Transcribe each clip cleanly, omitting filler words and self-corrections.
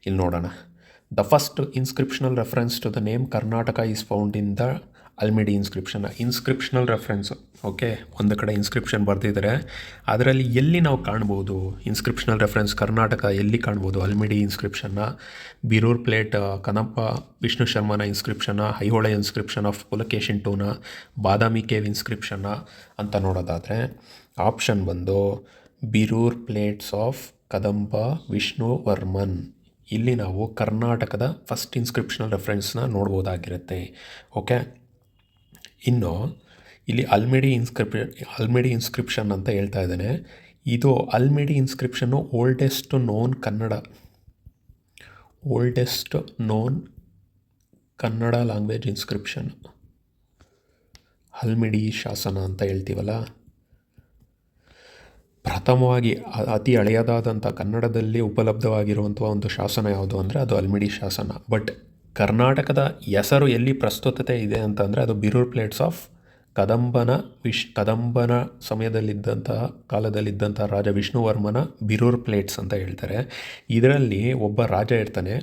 ಇಲ್ಲಿ ನೋಡೋಣ. The first inscriptional reference to the name Karnataka is found in the Halmidi inscriptional reference. Okay, ಒಂದು ಕಡೆ inscription ಬರೆದಿದ್ದಾರೆ, ಅದರಲ್ಲಿ ಎಲ್ಲಿ ನಾವು ಕಾಣ್ಬೋದು ಇನ್ಸ್ಕ್ರಿಪ್ಷನಲ್ ರೆಫರೆನ್ಸ್ ಕರ್ನಾಟಕ ಎಲ್ಲಿ ಕಾಣ್ಬೋದು? ಅಲ್ಮಿಡಿ ಇನ್ಸ್ಕ್ರಿಪ್ಷನ್ನ, ಬೀರೂರ್ ಪ್ಲೇಟ್ ಕನಪ್ಪ ವಿಷ್ಣು ಶರ್ಮನ ಇನ್ಸ್ಕ್ರಿಪ್ಷನ್ನ, ಐಹೊಳೆ ಇನ್ಸ್ಕ್ರಿಪ್ಷನ್ ಆಫ್ ಪುಲಕೇಶಿನ್ ಟೂನ, ಬಾದಾಮಿ ಕೇವ್ ಇನ್ಸ್ಕ್ರಿಪ್ಷನ್ನ ಅಂತ ನೋಡೋದಾದರೆ ಆಪ್ಷನ್ ಬಂದು ಬೀರೂರ್ ಪ್ಲೇಟ್ಸ್ ಆಫ್ ಕದಂಬ ವಿಷ್ಣು ವರ್ಮನ್. ಇಲ್ಲಿ ನಾವು ಕರ್ನಾಟಕದ ಫಸ್ಟ್ ಇನ್ಸ್ಕ್ರಿಪ್ಷನಲ್ ರೆಫರೆನ್ಸ್ನ ನೋಡ್ಬೋದಾಗಿರುತ್ತೆ. ಓಕೆ, ಇನ್ನು ಇಲ್ಲಿ ಅಲ್ಮಿಡಿ ಇನ್ಸ್ಕ್ರಿಪ್ಷನ್ ಅಂತ ಹೇಳ್ತಾ ಇದ್ದಾನೆ. ಇದು ಅಲ್ಮಿಡಿ ಇನ್ಸ್ಕ್ರಿಪ್ಷನ್ನು oldest known Kannada language inscription. Halmidi ಶಾಸನ ಅಂತ ಹೇಳ್ತೀವಲ್ಲ, ಪ್ರಥಮವಾಗಿ ಅತಿ ಹಳೆಯದಾದಂಥ ಕನ್ನಡದಲ್ಲಿ ಉಪಲಬ್ಧವಾಗಿರುವಂಥ ಒಂದು ಶಾಸನ ಯಾವುದು ಅಂದರೆ ಅದು ಅಲ್ಮಿಡಿ ಶಾಸನ. ಬಟ್ ಕರ್ನಾಟಕದ ಹೆಸರು ಎಲ್ಲಿ ಪ್ರಸ್ತುತತೆ ಇದೆ ಅಂತಂದರೆ ಅದು ಬೀರೂರ್ ಪ್ಲೇಟ್ಸ್ ಆಫ್ ಕದಂಬನ ಕಾಲದಲ್ಲಿದ್ದಂತಹ ರಾಜ ವಿಷ್ಣುವರ್ಮನ ಬೀರೂರ್ ಪ್ಲೇಟ್ಸ್ ಅಂತ ಹೇಳ್ತಾರೆ. ಇದರಲ್ಲಿ ಒಬ್ಬ ರಾಜ ಇರ್ತಾನೆ,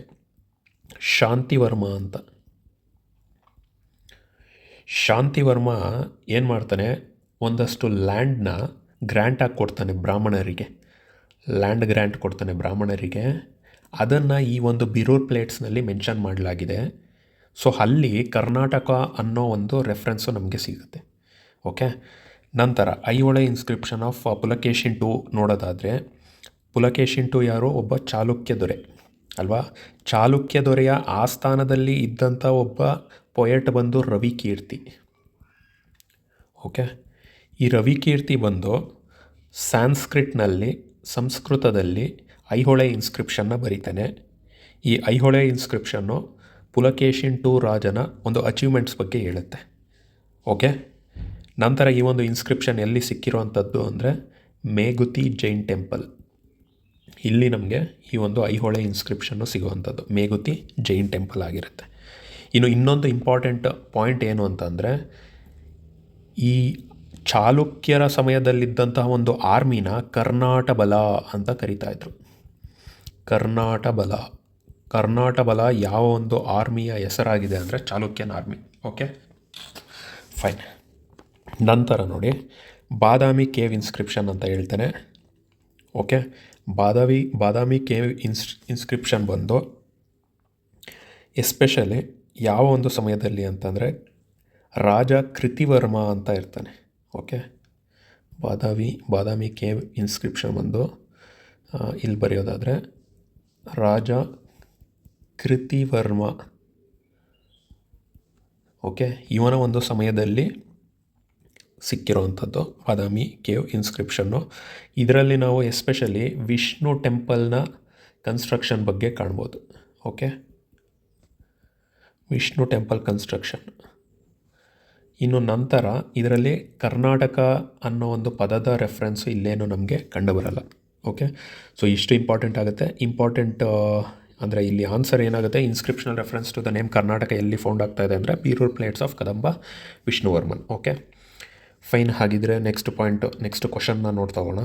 ಶಾಂತಿವರ್ಮ ಅಂತ. ಶಾಂತಿವರ್ಮ ಏನು ಮಾಡ್ತಾನೆ, ಒಂದಷ್ಟು ಲ್ಯಾಂಡ್ನ ಗ್ರ್ಯಾಂಟಾಗಿ ಕೊಡ್ತಾನೆ ಬ್ರಾಹ್ಮಣರಿಗೆ, ಲ್ಯಾಂಡ್ ಗ್ರ್ಯಾಂಟ್ ಕೊಡ್ತಾನೆ ಬ್ರಾಹ್ಮಣರಿಗೆ. ಅದನ್ನು ಈ ಒಂದು ಬೀರೂರ್ ಪ್ಲೇಟ್ಸ್ನಲ್ಲಿ ಮೆನ್ಷನ್ ಮಾಡಲಾಗಿದೆ. ಸೊ ಅಲ್ಲಿ ಕರ್ನಾಟಕ ಅನ್ನೋ ಒಂದು ರೆಫರೆನ್ಸು ನಮಗೆ ಸಿಗುತ್ತೆ. ಓಕೆ, ನಂತರ ಐಹೊಳೆ ಇನ್ಸ್ಕ್ರಿಪ್ಷನ್ ಆಫ್ ಪುಲಕೇಶಿನ್ ಟು ನೋಡೋದಾದರೆ, ಪುಲಕೇಶಿನ್ ಟು ಯಾರು? ಒಬ್ಬ ಚಾಲುಕ್ಯ ದೊರೆ ಅಲ್ವಾ. ಚಾಲುಕ್ಯ ದೊರೆಯ ಆಸ್ಥಾನದಲ್ಲಿ ಇದ್ದಂಥ ಒಬ್ಬ ಪೊಯೆಟ್ ಬಂದು ರವಿಕೀರ್ತಿ. ಓಕೆ, ಈ ರವಿಕೀರ್ತಿ ಬಂದು ಸಂಸ್ಕೃತದಲ್ಲಿ ಐಹೊಳೆ ಇನ್ಸ್ಕ್ರಿಪ್ಷನ್ನ ಬರೀತಾನೆ. ಈ ಐಹೊಳೆ ಇನ್ಸ್ಕ್ರಿಪ್ಷನ್ನು ಪುಲಕೇಶಿನ್ ಟು ರಾಜನ ಒಂದು ಅಚೀವ್ಮೆಂಟ್ಸ್ ಬಗ್ಗೆ ಹೇಳುತ್ತೆ. ಓಕೆ, ನಂತರ ಈ ಒಂದು ಇನ್ಸ್ಕ್ರಿಪ್ಷನ್ ಎಲ್ಲಿ ಸಿಕ್ಕಿರುವಂಥದ್ದು ಅಂದರೆ ಮೇಗುತಿ ಜೈನ್ ಟೆಂಪಲ್. ಇಲ್ಲಿ ನಮಗೆ ಈ ಒಂದು ಐಹೊಳೆ ಇನ್ಸ್ಕ್ರಿಪ್ಷನ್ನು ಸಿಗುವಂಥದ್ದು ಮೇಗುತಿ ಜೈನ್ ಟೆಂಪಲ್ ಆಗಿರುತ್ತೆ. ಇನ್ನು ಇನ್ನೊಂದು ಇಂಪಾರ್ಟೆಂಟ್ ಪಾಯಿಂಟ್ ಏನು ಅಂತಂದರೆ, ಈ ಚಾಲುಕ್ಯರ ಸಮಯದಲ್ಲಿದ್ದಂತಹ ಒಂದು ಆರ್ಮಿನ ಕರ್ನಾಟ ಬಲ ಅಂತ ಕರಿತಾಯಿದ್ರು. ಕರ್ನಾಟ ಬಲ ಯಾವ ಒಂದು ಆರ್ಮಿಯ ಹೆಸರಾಗಿದೆ ಅಂದರೆ ಚಾಲುಕ್ಯನ ಆರ್ಮಿ. Okay, fine. ನಂತರ ನೋಡಿ, ಬಾದಾಮಿ ಕೇವ್ ಇನ್ಸ್ಕ್ರಿಪ್ಷನ್ ಅಂತ ಹೇಳ್ತಾನೆ. ಓಕೆ, ಬಾದಾಮಿ ಕೇವ್ ಇನ್ಸ್ಕ್ರಿಪ್ಷನ್ ಬಂದು ಎಸ್ಪೆಷಲಿ ಯಾವ ಒಂದು ಸಮಯದಲ್ಲಿ ಅಂತಂದರೆ ರಾಜ ಕೃತಿವರ್ಮ ಅಂತ ಇರ್ತಾನೆ. ಓಕೆ, ಬಾದಾಮಿ ಕೇವ್ ಇನ್ಸ್ಕ್ರಿಪ್ಷನ್ ಬಂದು ಇಲ್ಲಿ ಬರೆಯೋದಾದರೆ ರಾಜ ಕೃತಿವರ್ಮ. ಓಕೆ, ಇವನ ಒಂದು ಸಮಯದಲ್ಲಿ ಸಿಕ್ಕಿರುವಂಥದ್ದು ಬಾದಾಮಿ ಕೇವ್ ಇನ್ಸ್ಕ್ರಿಪ್ಷನ್ನು. ಇದರಲ್ಲಿ ನಾವು ಎಸ್ಪೆಷಲಿ ವಿಷ್ಣು ಟೆಂಪಲ್ನ ಕನ್ಸ್ಟ್ರಕ್ಷನ್ ಬಗ್ಗೆ ಕಾಣ್ಬೋದು. Okay, Vishnu temple construction. ಇನ್ನು ನಂತರ ಇದರಲ್ಲಿ ಕರ್ನಾಟಕ ಅನ್ನೋ ಒಂದು ಪದದ ರೆಫರೆನ್ಸು ಇಲ್ಲೇನು ನಮಗೆ ಕಂಡುಬರಲ್ಲ. ಓಕೆ, ಸೊ ಇಷ್ಟು ಇಂಪಾರ್ಟೆಂಟ್ ಆಗುತ್ತೆ. ಅಂದರೆ ಇಲ್ಲಿ ಆನ್ಸರ್ ಏನಾಗುತ್ತೆ, inscriptional reference to the name Karnataka ಎಲ್ಲಿ ಫೌಂಡ್ ಆಗ್ತಾ ಇದೆ ಅಂದರೆ Birur plates of Kadamba Vishnuvarman. Okay, fine. ಹಾಗಿದ್ರೆ ನೆಕ್ಸ್ಟ್ ಕ್ವಶನ್ನ ನೋಡ್ತಾ ಹೋಗೋಣ.